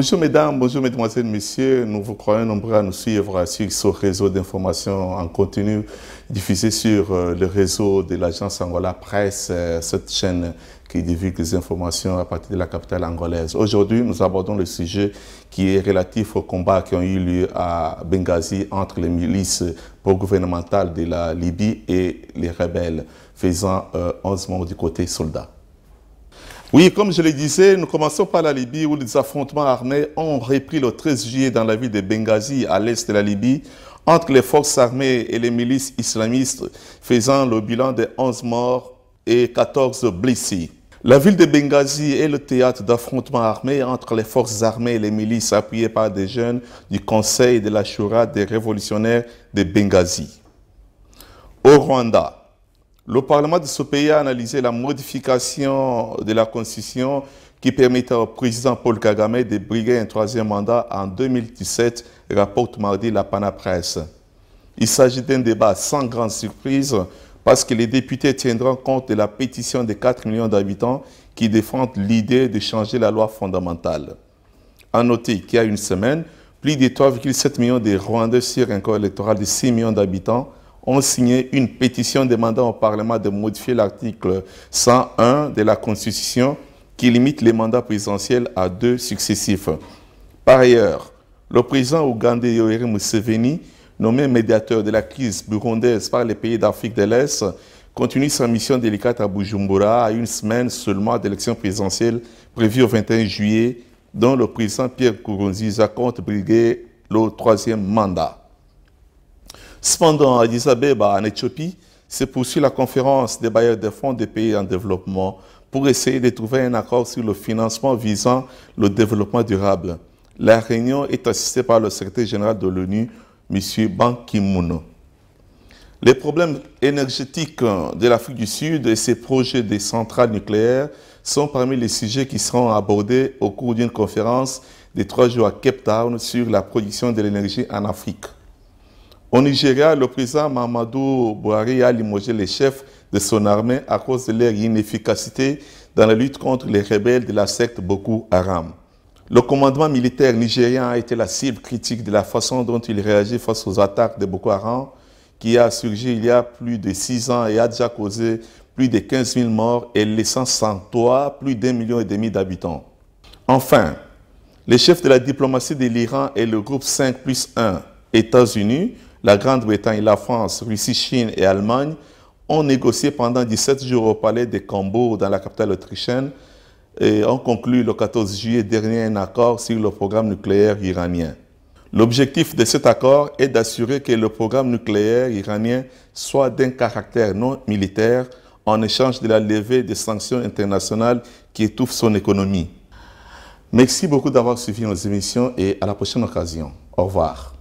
Bonjour mesdames, bonjour mesdemoiselles, messieurs. Nous vous croyons nombreux à nous suivre sur ce réseau d'information en continu diffusé sur le réseau de l'agence Angola Presse, cette chaîne qui divulgue les informations à partir de la capitale angolaise. Aujourd'hui, nous abordons le sujet qui est relatif aux combats qui ont eu lieu à Benghazi entre les milices pro-gouvernementales de la Libye et les rebelles, faisant 11 morts du côté soldat. Oui, comme je le disais, nous commençons par la Libye où les affrontements armés ont repris le 13 juillet dans la ville de Benghazi, à l'est de la Libye, entre les forces armées et les milices islamistes, faisant le bilan de 11 morts et 14 blessés. La ville de Benghazi est le théâtre d'affrontements armés entre les forces armées et les milices appuyées par des jeunes du Conseil de la Shura des révolutionnaires de Benghazi. Au Rwanda, le Parlement de ce pays a analysé la modification de la Constitution qui permettait au président Paul Kagame de briguer un troisième mandat en 2017, rapporte mardi la Pana Presse. Il s'agit d'un débat sans grande surprise parce que les députés tiendront compte de la pétition de 4 millions d'habitants qui défendent l'idée de changer la loi fondamentale. À noter qu'il y a une semaine, plus de 3,7 millions de Rwandais sur un corps électoral de 6 millions d'habitants ont signé une pétition demandant au Parlement de modifier l'article 101 de la Constitution qui limite les mandats présidentiels à 2 successifs. Par ailleurs, le président ougandais Yoweri Museveni, nommé médiateur de la crise burundaise par les pays d'Afrique de l'Est, continue sa mission délicate à Bujumbura à une semaine seulement d'élections présidentielles prévues au 21 juillet, dont le président Pierre Nkurunziza compte briguer le troisième mandat. Cependant, à Addis Abeba, en Éthiopie, se poursuit la conférence des bailleurs de fonds des pays en développement pour essayer de trouver un accord sur le financement visant le développement durable. La réunion est assistée par le secrétaire général de l'ONU, M. Ban Ki-moon. Les problèmes énergétiques de l'Afrique du Sud et ses projets de centrales nucléaires sont parmi les sujets qui seront abordés au cours d'une conférence de 3 jours à Cape Town sur la production de l'énergie en Afrique. Au Nigeria, le président Muhammadu Buhari a limogé les chefs de son armée à cause de leur inefficacité dans la lutte contre les rebelles de la secte Boko Haram. Le commandement militaire nigérien a été la cible critique de la façon dont il réagit face aux attaques de Boko Haram, qui a surgi il y a plus de 6 ans et a déjà causé plus de 15 000 morts et laissant sans toit plus d'1,5 million d'habitants. Enfin, les chefs de la diplomatie de l'Iran et le groupe 5+1, États-Unis, la Grande-Bretagne, la France, Russie, Chine et Allemagne ont négocié pendant 17 jours au palais de Cambourg dans la capitale autrichienne et ont conclu le 14 juillet dernier un accord sur le programme nucléaire iranien. L'objectif de cet accord est d'assurer que le programme nucléaire iranien soit d'un caractère non militaire en échange de la levée des sanctions internationales qui étouffent son économie. Merci beaucoup d'avoir suivi nos émissions et à la prochaine occasion. Au revoir.